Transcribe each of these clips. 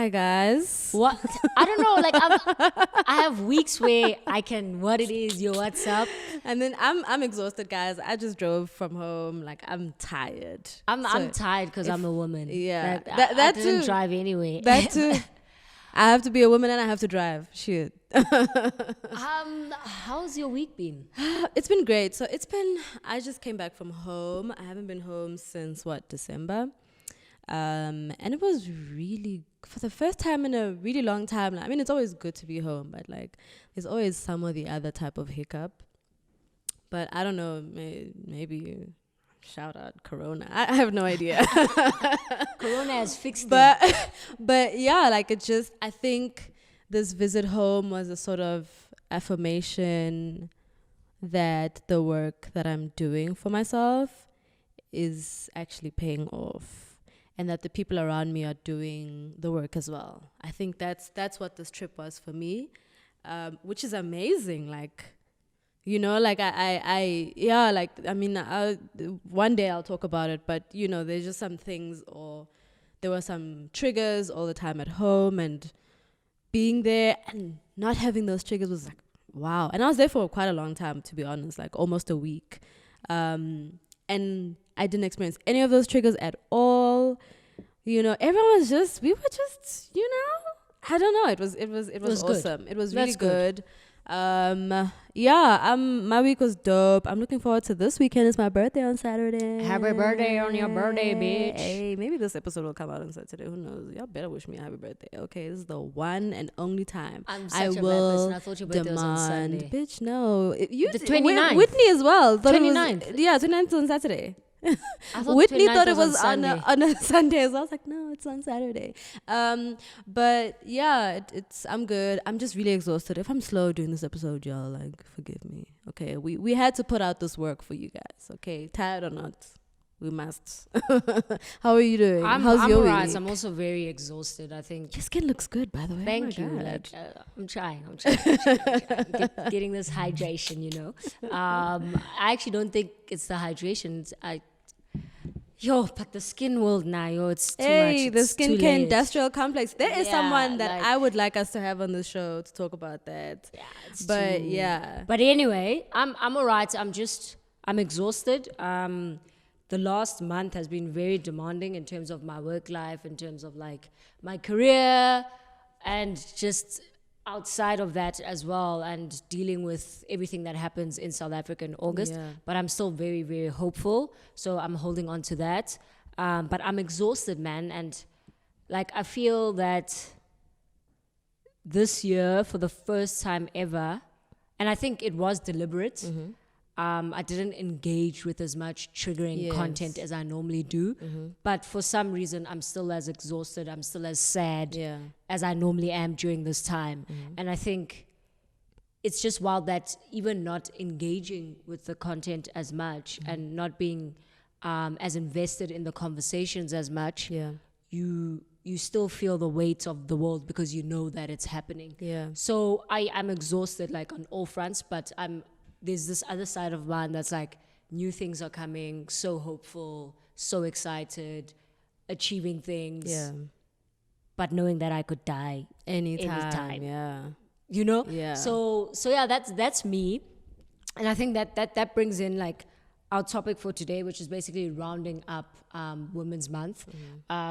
Hi guys. What? I don't know. Like I have weeks where I can. What it is? Yo, what's up? And then I'm exhausted, guys. I just drove from home. Like I'm tired. I'm tired because I'm a woman. Yeah, Like, that I didn't too. drive anyway. That too. I have to be a woman and I have to drive. Shit. How's your week been? It's been great. I just came back from home. I haven't been home since December. And it was really, for the first time in a really long time. I mean, it's always good to be home, but like, there's always some or the other type of hiccup. But I don't know, maybe shout out Corona. I have no idea. Corona has fixed it. But yeah, like I think this visit home was a sort of affirmation that the work that I'm doing for myself is actually paying off. And that the people around me are doing the work as well. I think that's what this trip was for me, which is amazing. Like, you know, like one day I'll talk about it. But, you know, there's just some things, or there were some triggers all the time at home, and being there and not having those triggers was like, wow. And I was there for quite a long time, to be honest, like almost a week. And I didn't experience any of those triggers at all. You know, everyone was we were just, you know, I don't know. It was awesome. Good. It was really good. My week was dope. I'm looking forward to this weekend. It's my birthday on Saturday. Happy birthday on your birthday, bitch. Hey, maybe this episode will come out on Saturday. Who knows? Y'all better wish me a happy birthday. Okay, this is the one and only time I'm such a bad person. I thought your birthday was on Sunday. Bitch, no. The 29th. Whitney as well. 29th. 29th on Saturday. Whitney thought it was on a Sunday as well. I was like, no, it's on Saturday. But yeah, I'm good. I'm just really exhausted. If I'm slow doing this episode, y'all, like, forgive me. Okay, we had to put out this work for you guys. Okay, tired or not, we must. How are you doing? How's your alright. week? I'm also very exhausted. I think Your skin looks good, by the way. Thank you. God. Like, I'm trying. Getting this hydration, you know. I actually don't think it's the hydration. But the skin world now, it's too much. The It's too skincare late. industrial complex. There is Yeah, someone that like- I would like us to have on the show to talk about that. Yeah, it's But too- yeah. But anyway, I'm alright. I'm exhausted. The last month has been very demanding in terms of my work life, in terms of like my career, and just outside of that as well, and dealing with everything that happens in South Africa in August. Yeah. But I'm still very, very hopeful. So I'm holding on to that. But I'm exhausted, man. And like, I feel that this year, for the first time ever, and I think it was deliberate, I didn't engage with as much triggering content as I normally do. But for some reason, I'm still as exhausted. I'm still as sad as I normally am during this time. And I think it's just wild that even not engaging with the content as much and not being as invested in the conversations as much, you still feel the weight of the world because you know that it's happening. Yeah. So I'm exhausted, like, on all fronts, but there's this other side of mine that's like, new things are coming, so hopeful, so excited, achieving things, but knowing that I could die anytime. Yeah. You know? Yeah. So yeah, that's me. And I think that brings in like our topic for today, which is basically rounding up Women's Month.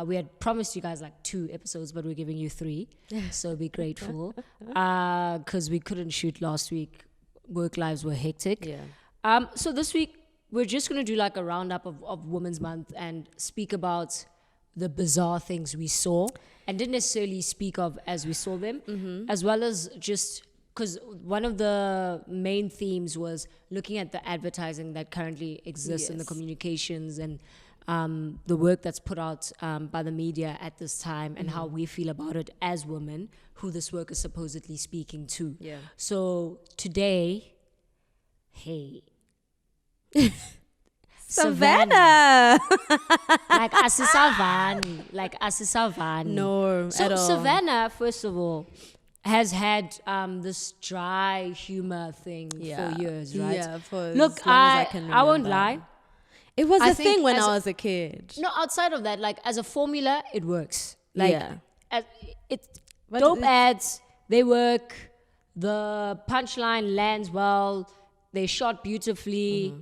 We had promised you guys like 2 episodes, but we're giving you 3. So be grateful. Because we couldn't shoot last week. Work lives were hectic. Yeah. So this week, we're just going to do like a roundup of Women's Month and speak about the bizarre things we saw, and didn't necessarily speak of as we saw them, as well as just because one of the main themes was looking at the advertising that currently exists in the communications and the work that's put out by the media at this time, and how we feel about it as women who this work is supposedly speaking to. Yeah. So today, hey, Savannah. like Asisavan. No, So at all. Savannah, first of all, has had this dry humor thing for years, right? Yeah, for Look, as long as I can I won't remember. lie. It was I a think thing when as I a- was a kid. No, outside of that, like, as a formula, it works. Like, Yeah. it's But dope it's- ads. They work. The punchline lands well. They shot beautifully,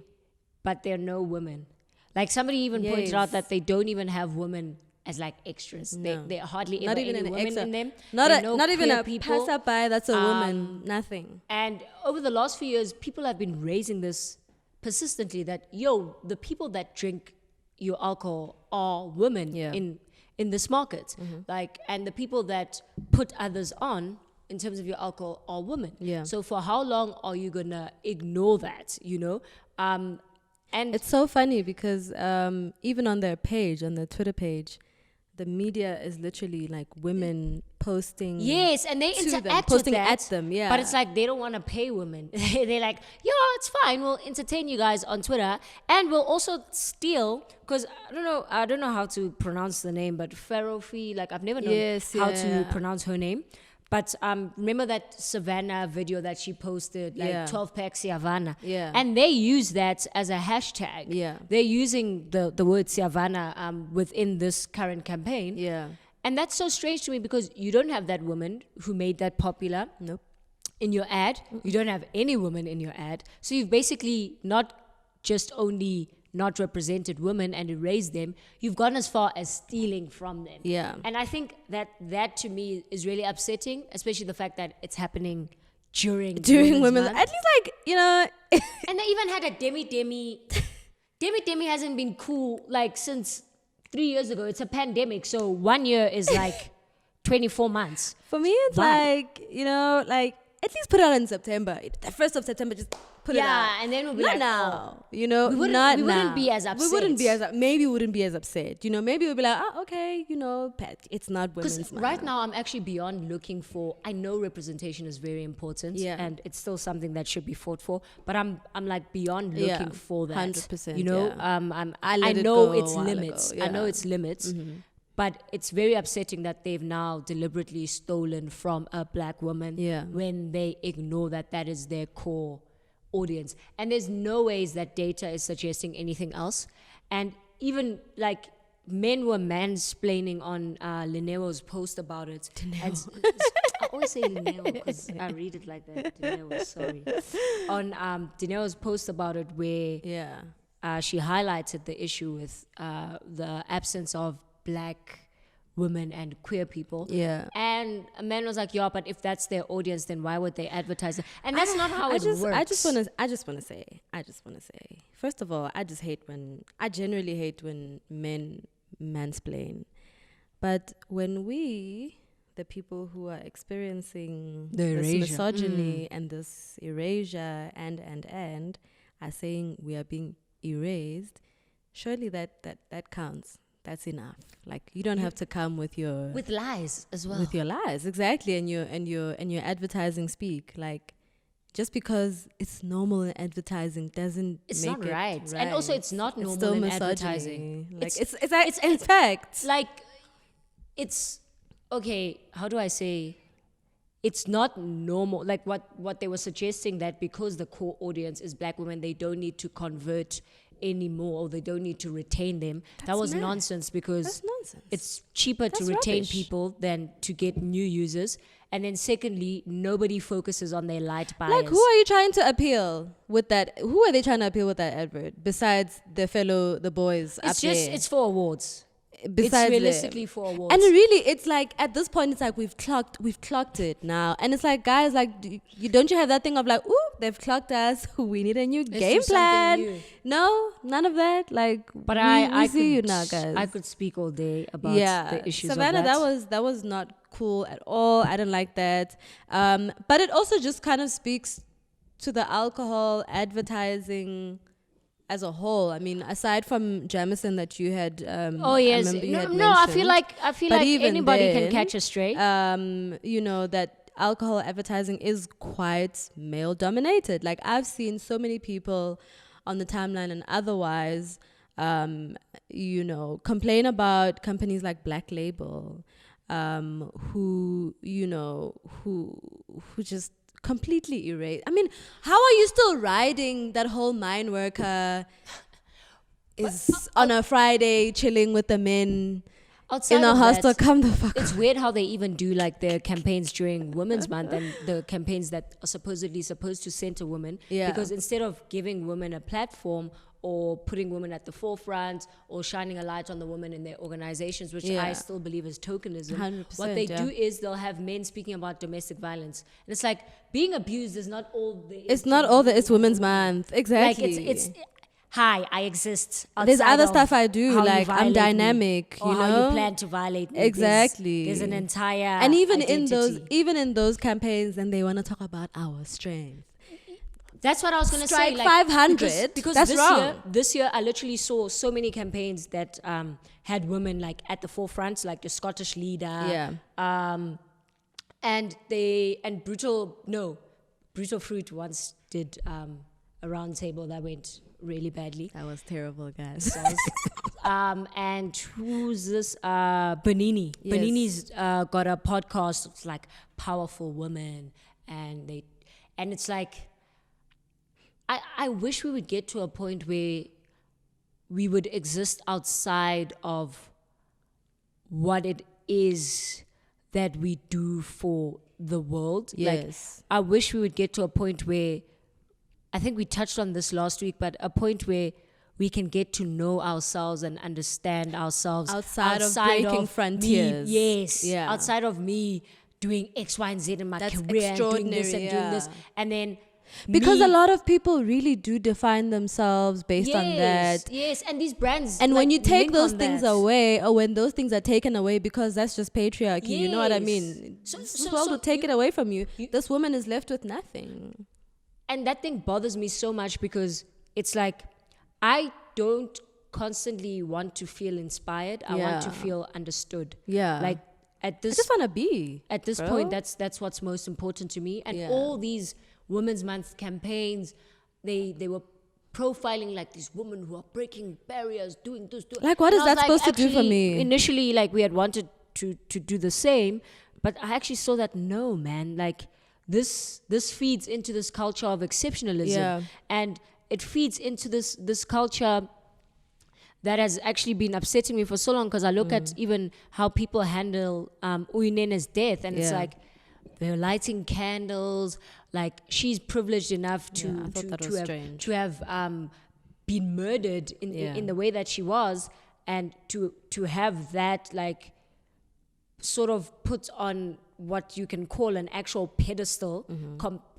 but there are no women. Like somebody even pointed out Yes. that they don't even have women as like extras. No. They hardly Not ever even any an women extra. in them. Not There a, are no not even queer a people. passerby that's a woman. Nothing. And over the last few years, people have been raising this persistently that, yo, the people that drink your alcohol are women Yeah. in this market. Like, and the people that put others on in terms of your alcohol are women. Yeah. So for how long are you gonna ignore that, you know? And It's so funny because even on their page, on their Twitter page, the media is literally like women posting. yes, and they to them, interact posting with that, at them, yeah. But it's like they don't want to pay women. They're like, yo, it's fine. We'll entertain you guys on Twitter, and we'll also steal. Because I don't know how to pronounce the name, but Farofi, like I've never known Yes, how yeah. to pronounce her name. But remember that Savannah video that she posted, like Yeah. 12-pack Savannah, Yeah. and they use that as a hashtag. Yeah. They're using the word Savannah within this current campaign. Yeah. And that's so strange to me because you don't have that woman who made that popular Nope. in your ad. You don't have any woman in your ad. So you've basically not just only not represented women and erased them, you've gone as far as stealing from them. Yeah. And I think that to me is really upsetting, especially the fact that it's happening during Women's Month. at least like, you know, And they even had a Demi. Demi hasn't been cool like since 3 years ago. It's a pandemic, so 1 year is like 24 months. for me it's Why? like, you know, like at least put it out in September. The 1st of September, just put it out. Yeah, and then we'll be Not like, now, you know, We wouldn't- not we wouldn't now. be as We wouldn't be upset. as maybe we wouldn't be as upset. You know, maybe we'll be like, oh, okay, you know, it's not women's because month. right now I'm actually beyond looking for. I know representation is very important, Yeah. and it's still something that should be fought for. But I'm like beyond Yeah, looking for that. 100%, You know, yeah. I I let it know go its a while limits. ago, I know yeah. its limits. But it's very upsetting that they've now deliberately stolen from a black woman Yeah. when they ignore that is their core audience. And there's no ways that data is suggesting anything else. And even like men were mansplaining on Lineo's post about it. And I always say Lineo because I read it like that. Dineo, sorry. On Dineo's post about it where Yeah. she highlighted the issue with the absence of black women and queer people. Yeah. And a man was like, yeah, but if that's their audience, then why would they advertise it? And that's not how it works. I just want to say, first of all, I genuinely hate when men mansplain. But when we, the people who are experiencing The this erasure. misogyny and this erasure and are saying we are being erased, surely that counts. That's enough. Like you don't have to come with your with lies as well. with your lies, exactly, and your advertising speak. Like just because it's normal in advertising doesn't It's make not it right. And also it's not normal still in misogyny. advertising. Like It's- it's in fact. like it's okay, how do I say, it's not normal, like what they were suggesting, that because the core audience is black women, they don't need to convert anymore, or they don't need to retain them. That That's was mad. nonsense, because That's nonsense. it's cheaper to That's retain rubbish. people than to get new users. And then secondly, nobody focuses on their light buyers. Like, who are you trying to appeal with that? Who are they trying to appeal with that advert? Besides the boys up It's just there. it's for awards. Besides it's them. realistically for awards. And really, it's like at this point, it's like we've clocked it now, and it's like, guys, like, don't you have that thing of like, ooh, they've clocked us, we need a new Let's game do something plan? new. No, none of that. Like, But we I see you could, now, guys. I could speak all day about the issues Savannah, of that. that was not cool at all. I didn't like that. But it also just kind of speaks to the alcohol advertising as a whole. I mean, aside from Jamison that you had, Oh yes, I remember you had no. I feel mentioned, like even anybody can then, catch a stray. you know, that alcohol advertising is quite male dominated. Like, I've seen so many people on the timeline and otherwise, you know, complain about companies like Black Label, who just completely erase. I mean, how are you still riding that whole mine worker is on a Friday chilling with the men? outside in a of hostel, that, come the fuck it's weird how they even do like their campaigns during Women's Month and the campaigns that are supposed to center women. Yeah. Because instead of giving women a platform or putting women at the forefront or shining a light on the women in their organizations, which Yeah. I still believe is tokenism, 100%, what they yeah. do is they'll have men speaking about domestic violence. And it's like being abused is not all there is. It's to not all that being it's a Women's woman. Month. Exactly. Like it's hi, I exist. There's outside other of stuff I do, how you like I'm violate me dynamic, or you how know? you plan to violate me. Exactly. There's an entire And even identity. in those campaigns, and they want to talk about our strength. That's what I was going to say. Strike Like, 500. Because That's wrong. This year, I literally saw so many campaigns that had women like at the forefront, like the Scottish leader. Yeah. And Brutal Fruit once did a round table that went really badly. That was terrible, guys. And who's this? Benini. Yes. Benini's got a podcast. It's like powerful women, and it's like, I wish we would get to a point where we would exist outside of what it is that we do for the world. Yes. Like, I wish we would get to a point where, I think we touched on this last week, but a point where we can get to know ourselves and understand ourselves Outside of breaking frontiers. Yeah. Outside of me doing X, Y, and Z in my That's career and doing this and extraordinary, doing this. yeah. And then Because me- a lot of people really do define themselves based on that. Yes, and these brands. And when like, you take link those on things that. away, or when those things are taken away, because that's just patriarchy, you know what I Yes. mean? So- This so- world so will take you- it away from you. This woman is left with nothing. And that thing bothers me so much because it's like, I don't constantly want to feel inspired. I want to Yeah. feel understood. Yeah. Like at I this just want to be. at this bro. point, that's what's most important to me. And Yeah. all these Women's Month campaigns, they were profiling like these women who are breaking barriers, doing this, doing. Like, what And is I was that supposed to do for actually, me? Initially, like we had wanted to do the same, but I actually saw that no, man, like this feeds into this culture of exceptionalism, Yeah. and it feeds into this culture that has actually been upsetting me for so long, because I look at even how people handle Uyinene's death, and it's Yeah. like they're lighting candles. Like, she's privileged enough to Yeah, I thought that was strange. to have been murdered in the way that she was, and to have that like sort of put on what you can call an actual pedestal,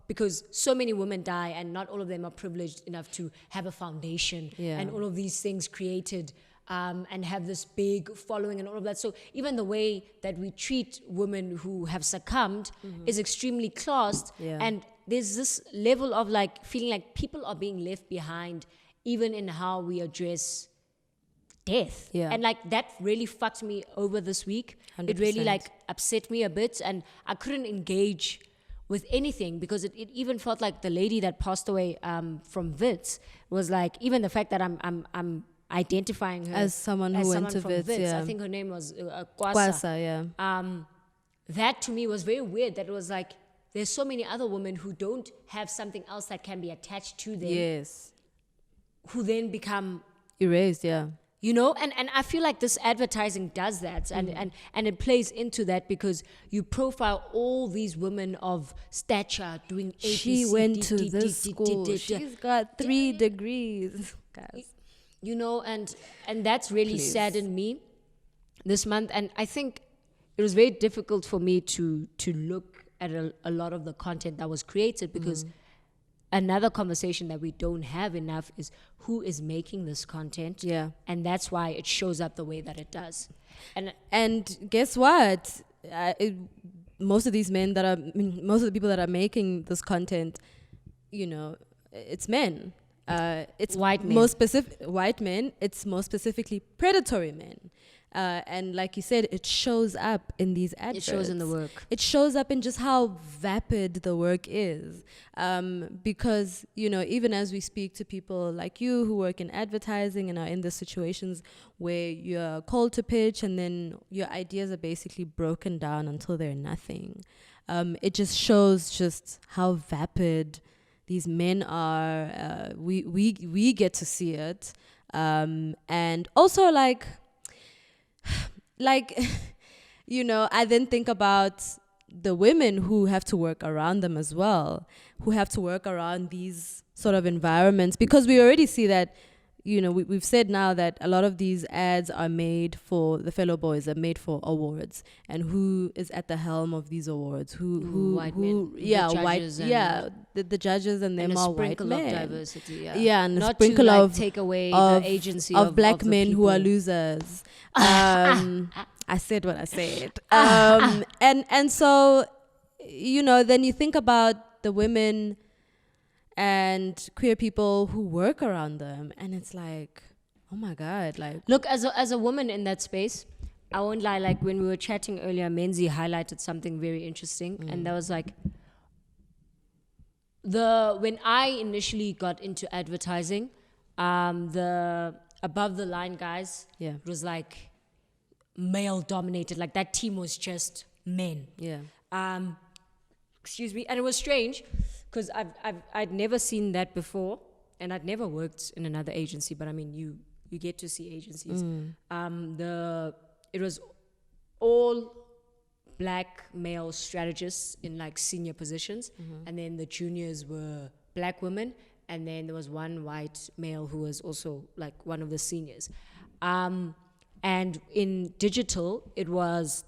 because so many women die and not all of them are privileged enough to have a foundation Yeah. and all of these things created, and have this big following and all of that. So even the way that we treat women who have succumbed is extremely classed. Yeah. And there's this level of like feeling like people are being left behind, even in how we address death. Yeah. And like that really fucked me over this week. It really 100%. like upset me a bit, and I couldn't engage with anything because it even felt like the lady that passed away from Wits was like, even the fact that I'm identifying her As someone who went to from Wits, yeah. I think her name was Kwasa. Kwasa, yeah. That to me was very weird, that it was like there's so many other women who don't have something else that can be attached to them, Yes. who then become, Erased, yeah. you know, and I feel like this advertising does that, and it plays into that, because you profile all these women of stature doing ABC, She went to this school. She's got 3 degrees. Guys. you know, and that's really Please. saddened me this month. And I think it was very difficult for me to look at a lot of the content that was created, because another conversation that we don't have enough is who is making this content. Yeah. And that's why it shows up the way that it does. And guess what? Most of these men most of the people that are making this content, you know, it's men. It's White men. Most specific white men. It's more specifically predatory men. And like you said, it shows up in these adverts. It shows in the work. It shows up in just how vapid the work is. Because, you know, even as we speak to people like you who work in advertising and are in the situations where you're called to pitch and then your ideas are basically broken down until they're nothing. It just shows just how vapid these men are. We get to see it. And also, like, like, I then think about the women who have to work around them as well, who have to work around these sort of environments, because we already see that, we've said now that a lot of these ads are made for the fellow boys, are made for awards, and who is at the helm of these awards? White men. Yeah, The white, judges and- yeah, the judges, and them and a are white sprinkle men. of diversity. Yeah, Yeah, and a not sprinkle to like of take away of- the agency of black the men who are people. losers. I said what I said. And so, then you think about the women and queer people who work around them, and it's like, oh my God, like, Look, as a woman in that space, I won't lie. Like when we were chatting earlier, Menzi highlighted something very interesting, and that was like when I initially got into advertising, the above the line guys, Yeah. it was like male dominated. Like that team was just men. yeah, Excuse me, and it was strange because I'd never seen that before, and I'd never worked in another agency. But I mean, you get to see agencies. It was all black male strategists in like senior positions, and then the juniors were black women, and then there was one white male who was also like one of the seniors. And in digital, it was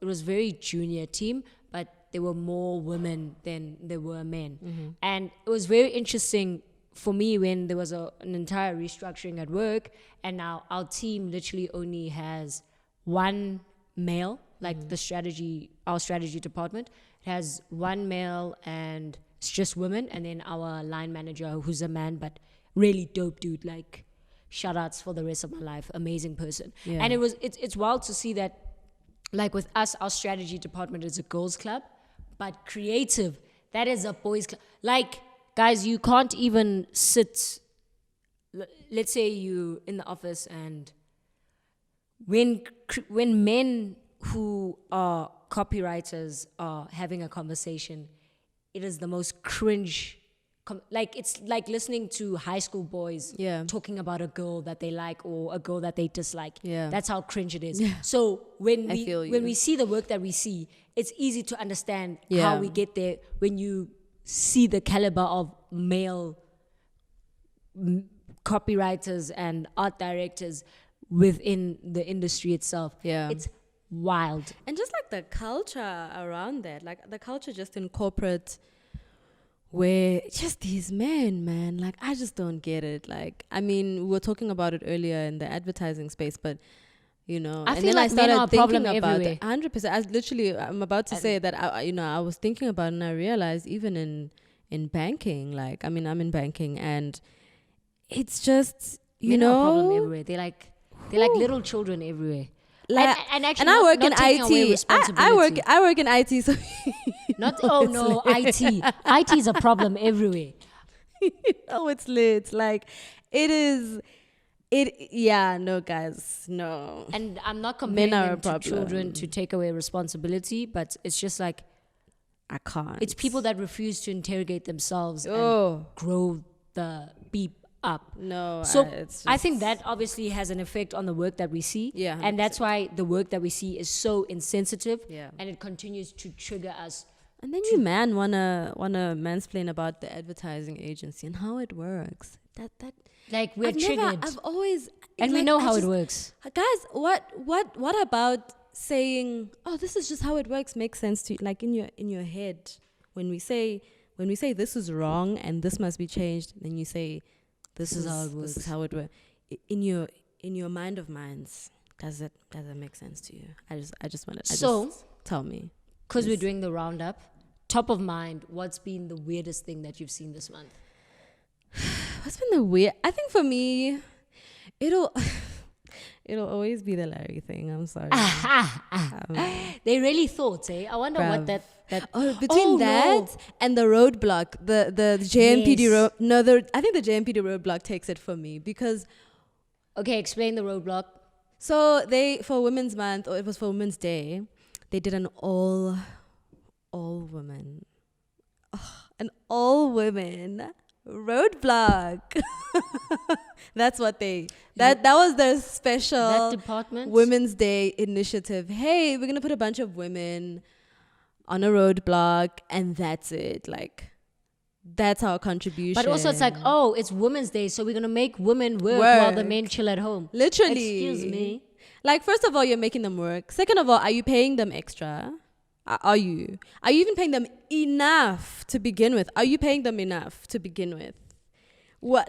very junior team, but there were more women than there were men. And it was very interesting for me when there was an entire restructuring at work, and now our team literally only has one male, like our strategy department has one male and it's just women, and then our line manager who's a man but really dope dude, like shout outs for the rest of my life, amazing person. Yeah. And it's wild to see that, like with us, our strategy department is a girls club, but creative, that is a boys club. Like, guys, you can't even sit, let's say you in the office, and when men who are copywriters are having a conversation, it is the most cringe. Like it's like listening to high school boys Yeah. talking about a girl that they like or a girl that they dislike. Yeah. That's how cringe it is. So when I feel you. we see the work that we see, it's easy to understand Yeah. how we get there when you see the caliber of male copywriters and art directors within the industry itself. Yeah. It's wild. And just like the culture around that, like the culture just in corporate, where just these men, man, like I just don't get it. Like, I mean, we were talking about it earlier in the advertising space, but I and feel then like I men started are a problem thinking about everywhere. it. 100%. I'm about to say that I was thinking about it, and I realized even in banking, like, I mean, I'm in banking, and it's just Men are a problem everywhere. They're like little children everywhere. like, and actually, and I work in not taking away IT. responsibility. I work in IT, so Not IT. IT is a problem everywhere. oh, it's lit. Like, it is. Yeah, no, guys, no. And I'm not comparing Men are a them to problem. children to take away responsibility, but it's just like I can't. it's people that refuse to interrogate themselves and Oh grow the beep up. no. So it's I just- think that obviously has an effect on the work that we see. Yeah, And that's why the work that we see is so insensitive. Yeah. And it continues to trigger us. And then you wanna mansplain about the advertising agency and how it works. That Like we're triggered. I've always and we like, know I how just- it works. Guys, what about saying, oh, this is just how it works, makes sense to you, like in your head, when we say this is wrong and this must be changed, then you say this is how it works. This is how it works. In your mind of minds, does it make sense to you? I just want to So tell me, because we're doing the roundup, top of mind, what's been the weirdest thing that you've seen this month? what's been the weird? I think for me, it'll always be the Larry thing. I'm sorry. They really thought, eh? I wonder what Bruv. that Between that and the roadblock, the JMPD Yes. road. No, I think the JMPD roadblock takes it for me, because Okay, explain the roadblock. so for Women's Month, or it was for Women's Day, they did an all women roadblock. That's what that was their special That department? Women's Day initiative. Hey, we're gonna put a bunch of women on a roadblock, and that's it. Like, that's our contribution. But also, it's like, oh, it's Women's Day, so we're gonna make women work while the men chill at home. Literally. Excuse me. Like, first of all, you're making them work. Second of all, are you paying them extra? Are you even paying them enough to begin with? Are you paying them enough to begin with? What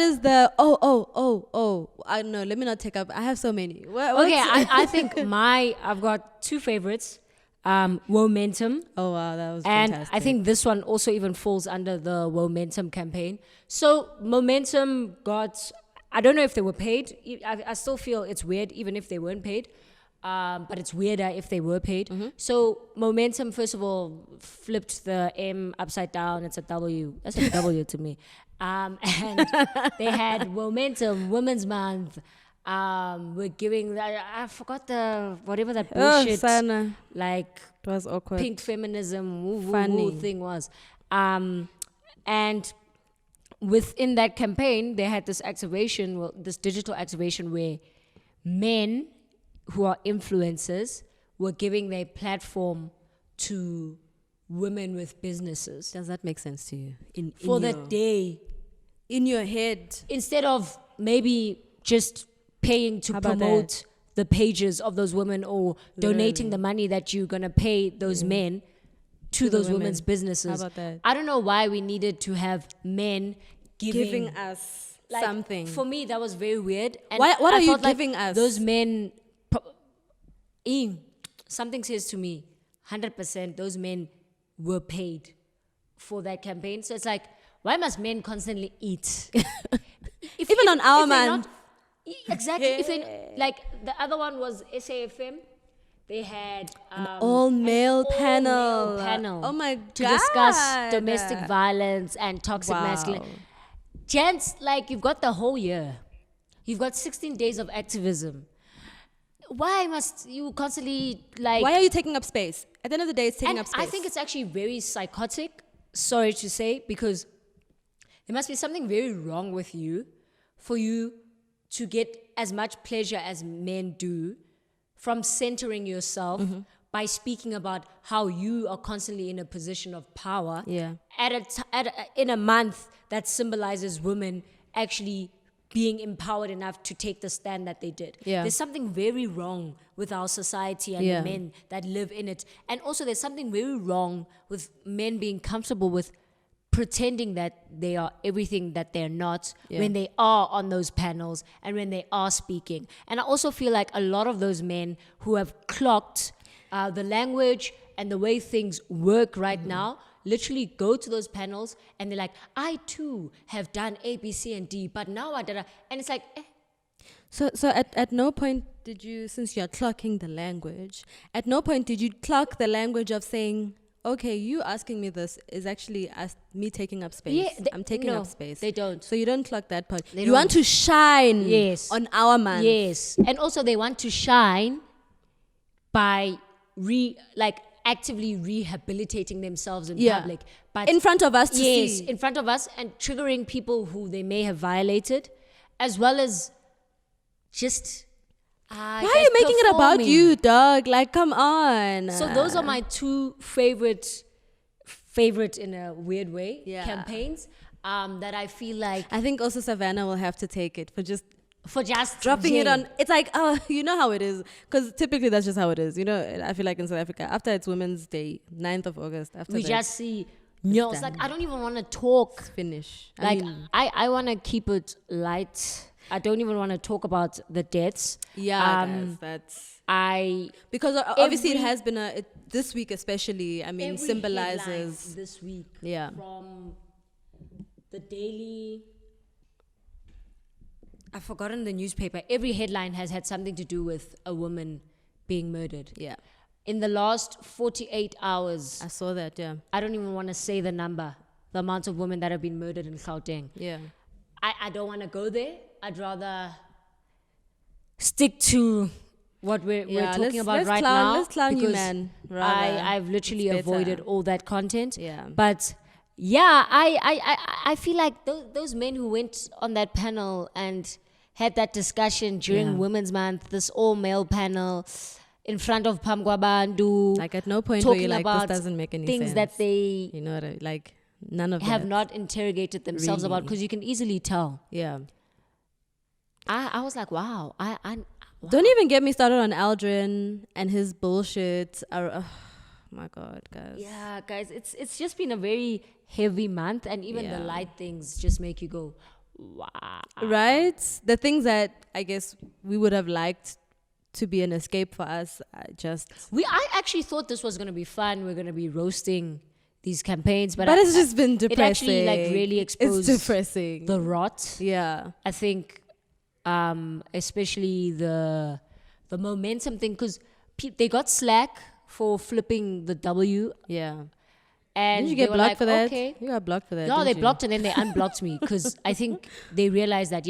is the I don't know, let me not take up, I have so many. I think I've got two favorites. Momentum. Oh wow, that was and fantastic. I think this one also even falls under the Momentum campaign. So Momentum got, I don't know if they were paid. I still feel it's weird even if they weren't paid. But it's weirder if they were paid. Mm-hmm. So Momentum, first of all, flipped the M upside down. It's a W. That's a W to me. And they had Momentum, Women's Month. We're giving, I forgot whatever that bullshit, like, it was awkward. pink feminism Funny thing was. And within that campaign, they had this activation, this digital activation where men who are influencers were giving their platform to women with businesses. Does that make sense to you? For that day. In your head. Instead of maybe just paying to promote the pages of those women or donating the money that you're going to pay those men to those women's businesses. How about that? I don't know why we needed to have men giving us something. For me, that was very weird. And what are you felt like giving us? Those men, something says to me, 100% those men were paid for that campaign. So it's like, why must men constantly eat? Even on our man. Exactly. If they, like the other one was SAFM, they had an all-male panel. Oh my God. To discuss domestic violence and toxic masculinity. Gents, like, you've got the whole year. You've got 16 days of activism. Why must you constantly, like... Why are you taking up space? At the end of the day, it's taking up space. I think it's actually very psychotic, sorry to say, because there must be something very wrong with you for you to get as much pleasure as men do from centering yourself by speaking about how you are constantly in a position of power in a month that symbolizes women actually being empowered enough to take the stand that they did. Yeah. There's something very wrong with our society and the men that live in it. And also there's something very wrong with men being comfortable with pretending that they are everything that they're not when they are on those panels and when they are speaking. And I also feel like a lot of those men who have clocked the language and the way things work right now literally go to those panels and they're like, I too have done A, B, C, and D, but now I did. And it's like, So at no point did you, since you're clocking the language, at no point did you clock the language of saying, okay, you asking me this is actually me taking up space. Yeah, I'm taking up space. They don't. So you don't clock that part. They you want to shine on our man. Yes. And also they want to shine by actively rehabilitating themselves in public. But in front of us to see. Yes, in front of us, and triggering people who they may have violated, as well as just... Why are you making it about you, dog? Like, come on. So those are my two favorite in a weird way campaigns that I feel like... I think also Savannah will have to take it for just dropping it on. It's like, oh, you know how it is, because typically that's just how it is. You know, I feel like in South Africa, after it's Women's Day, 9th of August, after we just see it's like, I don't even want to talk. It's finish. I want to keep it light. I don't even want to talk about the deaths. Yeah, guys, because obviously it has been this week especially. I mean, symbolizes this week. Yeah. From the Daily. I've forgotten the newspaper. Every headline has had something to do with a woman being murdered. Yeah. In the last 48 hours. I saw that, yeah. I don't even want to say the number, the amount of women that have been murdered in Gauteng. Yeah. I don't want to go there. I'd rather stick to what we're talking about right now. Let's clown you, man. I've literally avoided all that content. Yeah. But Yeah, I feel like those men who went on that panel and had that discussion during Yeah. Women's Month, this all male panel in front of Pamgwabandu, Like at no point were you talking like, about this doesn't make any things sense. that they You know what like, none of have that. not interrogated themselves about, Really. because you can easily tell. Yeah. I was like, wow, wow. Don't even get me started on Aldrin and his bullshit. Oh my God, guys. Yeah, guys, it's just been a very heavy month, and even the Yeah. light things just make you go, wow. Right? The things that I guess we would have liked to be an escape for us, I actually thought this was gonna be fun. We're gonna be roasting these campaigns, but it's just been depressing. It actually like really exposed It's depressing. the rot. Yeah. I think, especially the momentum thing, because they got slack for flipping the W, Yeah. and Did you they get were blocked like, for that? okay. You got blocked for that. No, didn't they you? blocked and then they unblocked me, because I think they realized that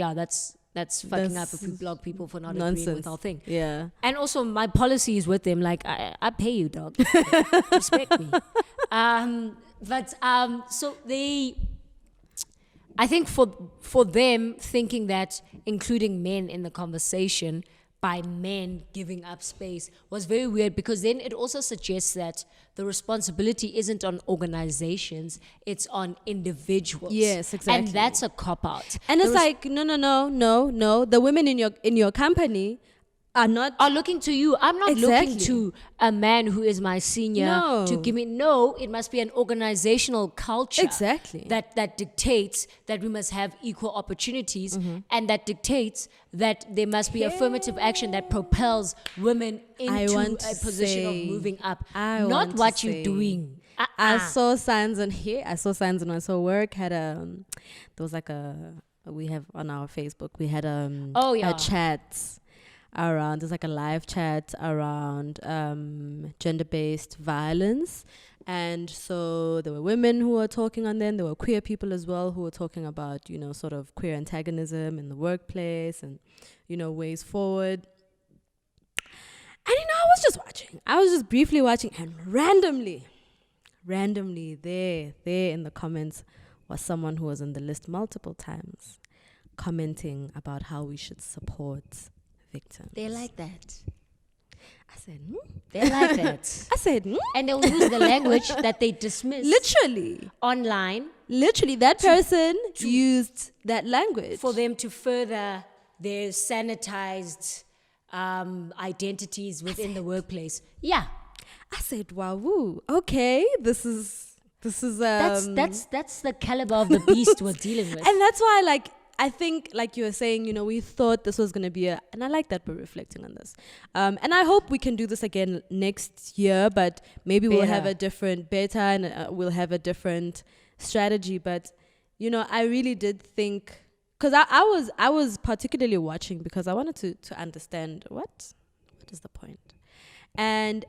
that's fucking up That's if we block people for not agreeing with nonsense. our thing. Yeah. And also my policy is with them, like I pay you, dog. Respect me. So I think for them thinking that including men in the conversation by men giving up space was very weird, because then it also suggests that the responsibility isn't on organizations, it's on individuals. Yes, exactly. And that's a cop out. And it's like, no. The women in your company are not. Are looking to you. I'm not Exactly. looking to a man who is my senior No. to give me. No, it must be an organizational culture. Exactly. That dictates that we must have equal opportunities, and that dictates that there must be affirmative action that propels women into want to a position say- of moving up. I Not want to what you're say- doing. I saw signs on here. I saw signs when I saw work. There was like we have on our Facebook. We had Oh, yeah. a chat around. There's like a live chat around gender-based violence, and so there were women who were talking on them. There were queer people as well who were talking about sort of queer antagonism in the workplace and ways forward. And I was just watching. I was just briefly watching, and randomly there in the comments was someone who was on the list multiple times commenting about how we should support victims. They're like that. I said, They're like that. I said, And they'll use the language that they dismiss literally, online that person used that language for them to further their sanitized identities within the workplace. Yeah, I said, wow, woo, okay, this is that's the caliber of the beast we're dealing with. and that's why, I think, like you were saying, we thought this was going to be and I like that we're reflecting on this. And I hope we can do this again next year, but maybe we'll have a different beta and we'll have a different strategy. But, I really did think, because I was particularly watching because I wanted to understand what is the point. And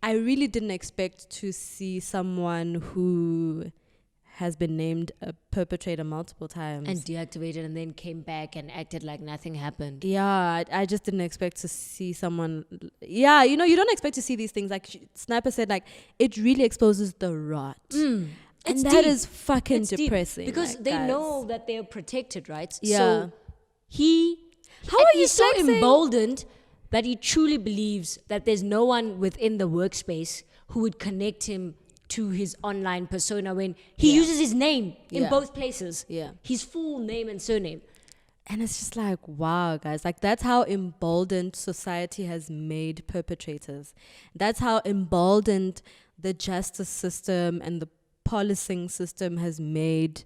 I really didn't expect to see someone who has been named a perpetrator multiple times. And deactivated and then came back and acted like nothing happened. Yeah, I just didn't expect to see someone. Yeah, you don't expect to see these things. Like Sniper said, it really exposes the rot. And It's that deep. is fucking It's deep, depressing. because they guys. know that they're protected, right? Yeah. So How are you he's so flexing? emboldened that he truly believes that there's no one within the workspace who would connect him to his online persona when he uses his name in Yeah. both places. Yeah. His full name and surname. And it's just like, wow, guys. That's how emboldened society has made perpetrators. That's how emboldened the justice system and the policing system has made,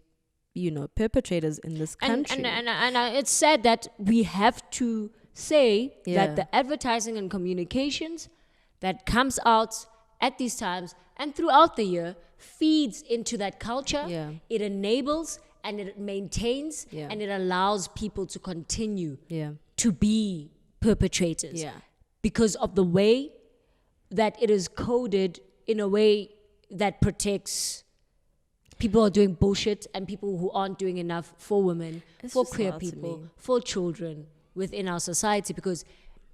perpetrators in this country. And it's sad that we have to say Yeah. that the advertising and communications that comes out at these times and throughout the year feeds into that culture. Yeah. It enables and it maintains Yeah. and it allows people to continue Yeah. to be perpetrators. Yeah. Because of the way that it is coded in a way that protects people who are doing bullshit and people who aren't doing enough for women, It's for just queer wild to people, me. for children within our society, because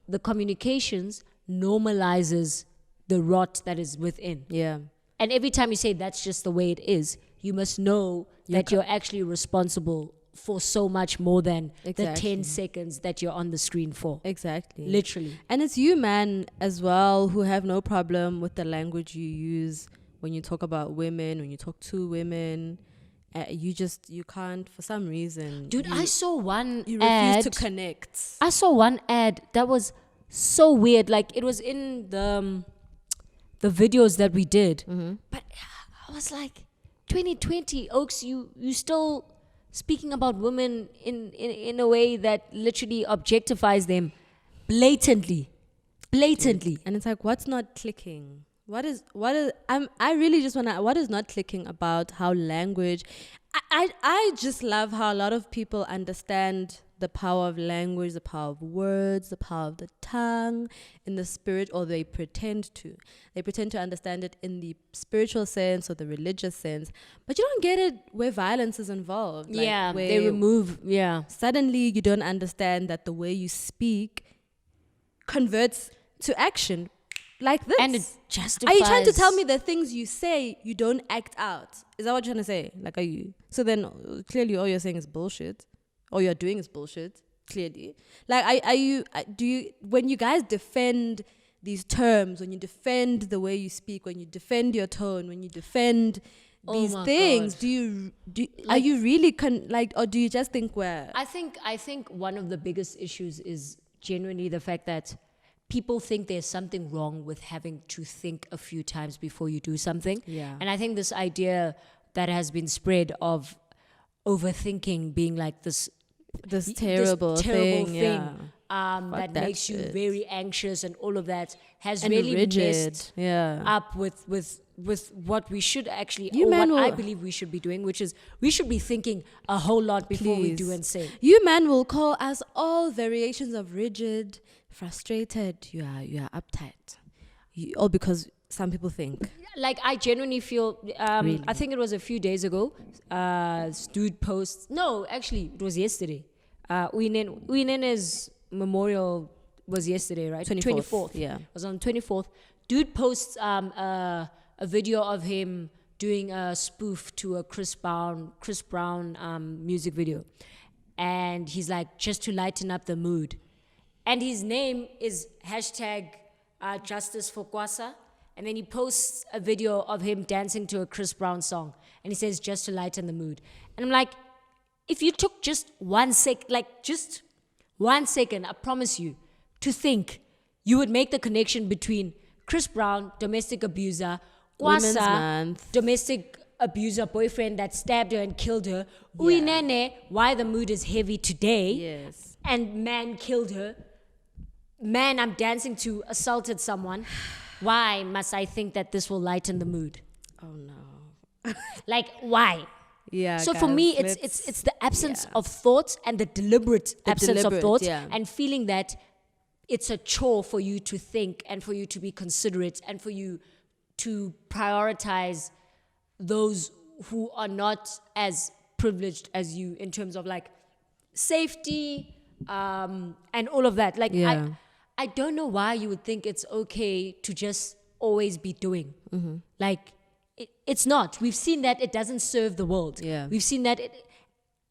the communications normalizes the rot that is within. Yeah. And every time you say that's just the way it is, you must know that you're actually responsible for so much more than the 10 seconds that you're on the screen for. Exactly. Literally. And it's you, man, as well, who have no problem with the language you use when you talk about women, when you talk to women. You can't, for some reason. Dude, I saw one you ad. refuse to connect. I saw one ad that was so weird. Like, it was in the videos that we did. But I was like, 2020, Oaks, you still speaking about women in a way that literally objectifies them blatantly. And it's like, what's not clicking? What is I really just want to, what is not clicking about how language, I just love how a lot of people understand the power of language, the power of words, the power of the tongue in the spirit, or they pretend to. They pretend to understand it in the spiritual sense or the religious sense, but you don't get it where violence is involved. Like they remove, suddenly you don't understand that the way you speak converts to action. Like this. And it justifies. Are you trying to tell me the things you say you don't act out? Is that what you're trying to say? Like, are you? So then clearly all you're saying is bullshit. All you're doing is bullshit, clearly. Like, do you, when you guys defend these terms, when you defend the way you speak, when you defend your tone, when you defend these things, God. Are you really, or do you just think we're... I think one of the biggest issues is genuinely the fact that people think there's something wrong with having to think a few times before you do something. Yeah. And I think this idea that has been spread of overthinking being like this terrible thing. Yeah. That makes shit. you very anxious and all of that has and really rigid. messed Yeah. up with what we should actually, I believe we should be doing, which is we should be thinking a whole lot before we do and say. You man will call us all variations of rigid, frustrated, you are uptight. All because some people think. Like, I genuinely feel, Really? I think it was a few days ago, this dude posts, no, actually, it was yesterday. Uinene's memorial was yesterday, right? 24th. Yeah. It was on 24th. Dude posts a video of him doing a spoof to a Chris Brown music video. And he's like, just to lighten up the mood. And his name is hashtag Justice for Kwasa. And then he posts a video of him dancing to a Chris Brown song. And he says, just to lighten the mood. And I'm like, if you took just 1 second, I promise you, to think, you would make the connection between Chris Brown, domestic abuser, Kwasa, domestic abuser boyfriend that stabbed her and killed her, Uinene, why the mood is heavy today, yes, and man killed her, man I'm dancing to assaulted someone, why must I think that this will lighten the mood? Oh no. Like, why? Yeah. So guys, for me, it's the absence of thoughts and the deliberate absence of thoughts, and feeling that it's a chore for you to think and for you to be considerate and for you to prioritize those who are not as privileged as you in terms of like safety and all of that. Like, I don't know why you would think it's okay to just always be doing. Mm-hmm. Like, it's not. We've seen that it doesn't serve the world. Yeah. We've seen that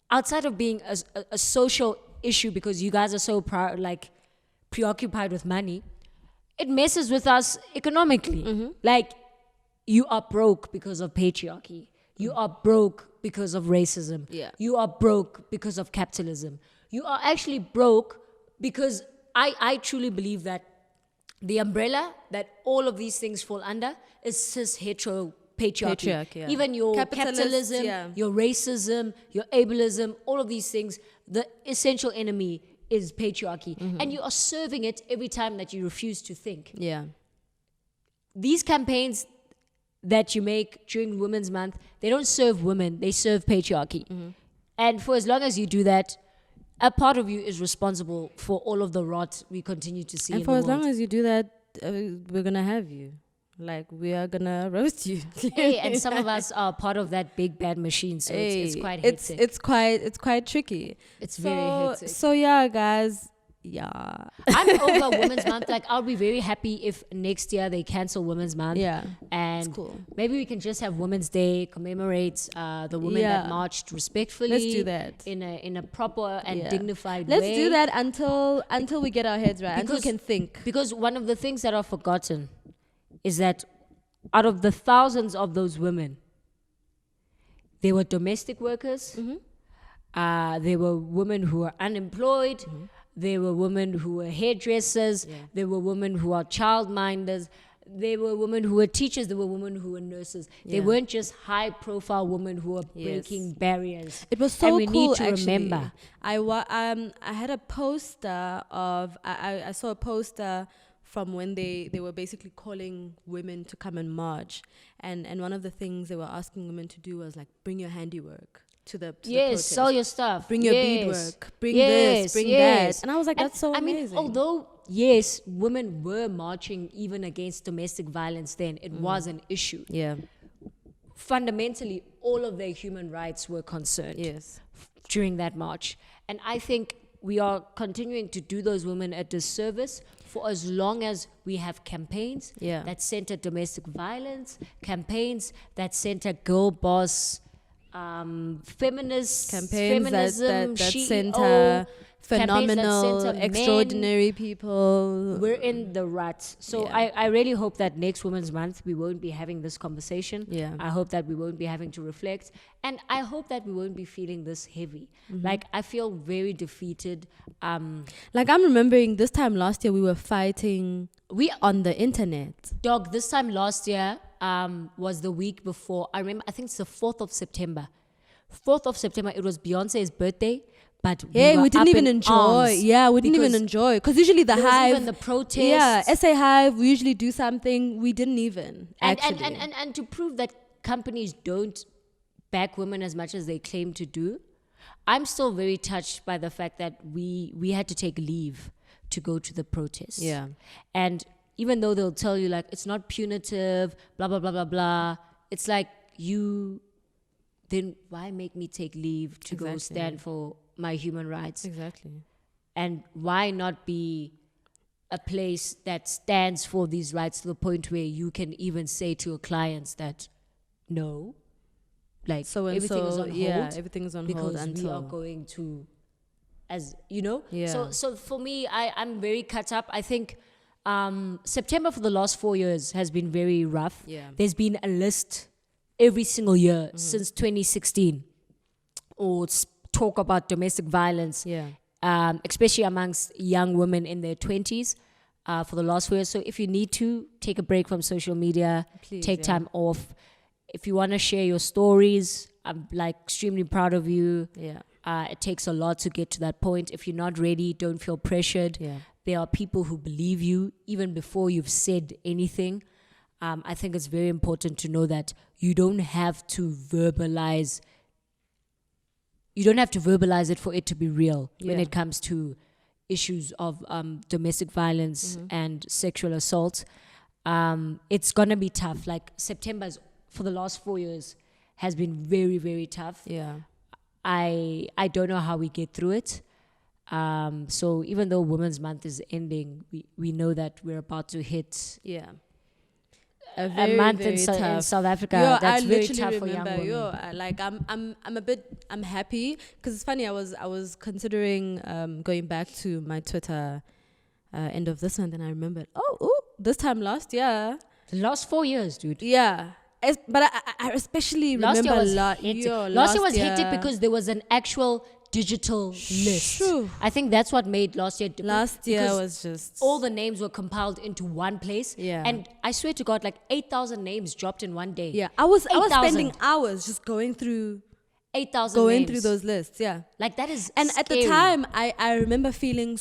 outside of being a social issue because you guys are so preoccupied with money, it messes with us economically. Mm-hmm. Like, you are broke because of patriarchy. You are broke because of racism. Yeah. You are broke because of capitalism. You are actually broke because I truly believe that the umbrella that all of these things fall under is cis-hetero patriarchy. Even your capitalism, your racism, your ableism, all of these things, the essential enemy is patriarchy. Mm-hmm. And you are serving it every time that you refuse to think. Yeah. These campaigns that you make during Women's Month, they don't serve women, they serve patriarchy. Mm-hmm. And for as long as you do that, a part of you is responsible for all of the rot we continue to see in the world. And for as long as you do that, we're going to have you. Like, we are going to roast you. Hey, and some of us are part of that big bad machine, so it's quite hectic. It's quite tricky. It's very hectic. So yeah, guys, yeah. I'm over Women's Month. Like, I'll be very happy if next year they cancel Women's Month. Yeah. And It's cool. maybe we can just have Women's Day, commemorate the women that Yeah. marched respectfully. Let's do that. In a proper and Yeah. dignified Let's way. do that until we get our heads right, until we can think. Because one of the things that are forgotten is that out of the thousands of those women, there were domestic workers. There were women who were unemployed. There were women who were hairdressers. Yeah. There were women who are childminders. There were women who were teachers. There were women who were nurses. They Yeah. weren't just high-profile women who were breaking barriers. It was so and we cool. need to actually. remember. I had a poster of I saw a poster from when they were basically calling women to come and march, and one of the things they were asking women to do was like bring your handiwork to the protest. Sell your stuff. Bring your beadwork. Bring this. Bring that. And I was like, that's so amazing. I mean, although yes, women were marching even against domestic violence then, it was an issue. Yeah. Fundamentally, all of their human rights were concerned Yes. during that march. And I think we are continuing to do those women a disservice for as long as we have campaigns Yeah. that center domestic violence, campaigns that center girl boss, feminists, Campaigns feminism, that CEO, center campaigns that phenomenal, center men. extraordinary people. We're in the rut. So Yeah. I really hope that next Women's Month we won't be having this conversation. Yeah. I hope that we won't be having to reflect. And I hope that we won't be feeling this heavy. Like, I feel very defeated. Like, I'm remembering this time last year we were fighting on the internet. Dog, this time last year was the week before. I remember, I think it's the 4th of September. 4th of September, it was Beyonce's birthday. But We didn't up even in enjoy. arms Yeah, we didn't even because enjoy. Because usually the there was Hive. even the protest. Yeah, SA Hive, we usually do something. We didn't even. And actually. and to prove that companies don't back women as much as they claim to do, I'm still very touched by the fact that we had to take leave to go to the protest. Yeah. And even though they'll tell you like it's not punitive, blah blah blah blah blah, it's like then why make me take leave to go Exactly. stand for my human rights? Exactly. And why not be a place that stands for these rights to the point where you can even say to your clients that no, like So and everything is so, on hold. yeah, everything is on hold because until we are going to, as you know. Yeah. So for me, I'm very cut up. I think September for the last 4 years has been very rough. Yeah. There's been a list every single year since 2016 or talk about domestic violence. Yeah. Especially amongst young women in their 20s for the last 4 years. So if you need to, take a break from social media, Please, take yeah. time off. If you want to share your stories, I'm like extremely proud of you. Yeah. It takes a lot to get to that point. If you're not ready, don't feel pressured. Yeah. There are people who believe you even before you've said anything. I think it's very important to know that you don't have to verbalize. You don't have to verbalize it for it to be real when Yeah. it comes to issues of domestic violence and sexual assault. It's going to be tough. Like September's for the last 4 years has been very, very tough. Yeah. I don't know how we get through it. So even though Women's Month is ending, we know that we're about to hit Yeah. a month in South Africa. That's I very literally tough for young remember, women. like I'm happy because it's funny. I was considering going back to my Twitter end of this month, and I remembered. Oh, this time last year. The last 4 years, dude. Yeah. But I especially Last remember year was last hectic. year. Last year was hectic because there was an actual digital list. Shoo. I think that's what made last year different. last year because was just all the names were compiled into one place. Yeah. And I swear to God, like 8,000 names dropped in one day. yeah. I was 8,000. spending hours just going through 8,000 names. through those lists. Yeah. Like that is And at the scary. time, I remember feeling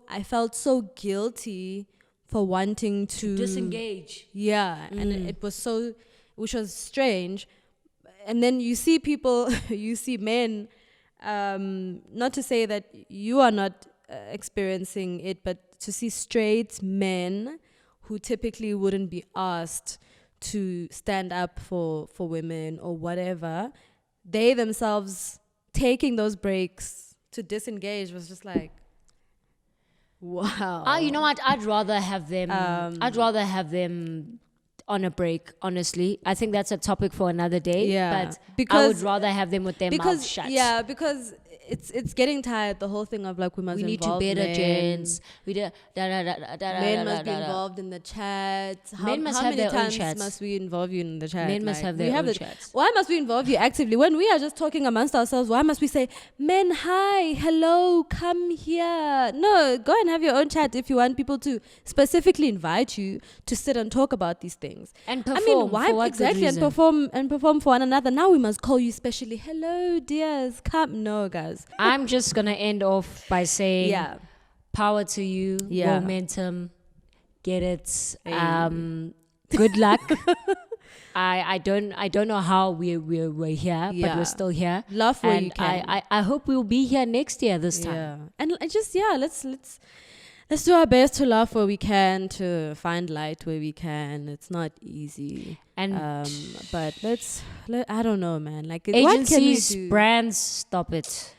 I felt so guilty for wanting to disengage. Yeah, and it was which was strange. And then you see people, you see men, not to say that you are not experiencing it, but to see straight men who typically wouldn't be asked to stand up for women or whatever, they themselves taking those breaks to disengage was just like, Wow. You know what? I'd rather have them. I'd rather have them on a break. Honestly, I think that's a topic for another day. Yeah, but because I would rather have them with their mouths shut. Yeah, because it's getting tired. The whole thing of like we need to better men. gents. Men must be involved in the chat. Men must how have many their own times chats. must we involve you in the chat? Men must have their own chats. Why must we involve you actively when we are just talking amongst ourselves? Why must we say, men, hi, hello, come here? No, go and have your own chat if you want people to specifically invite you to sit and talk about these things. And perform. I mean, why for what exactly? good And perform for one another. Now we must call you specially. Hello, dears, come. No, guys. I'm just gonna end off by saying, Yeah. power to you, Yeah. momentum, get it. Hey. Good luck. I don't know how we're here, but Yeah. we're still here. Love where and you can. I hope we'll be here next year this time. Yeah, and let's do our best to laugh where we can, to find light where we can. It's not easy, And but I don't know, man. Like, what can we agencies, do? brands, stop it.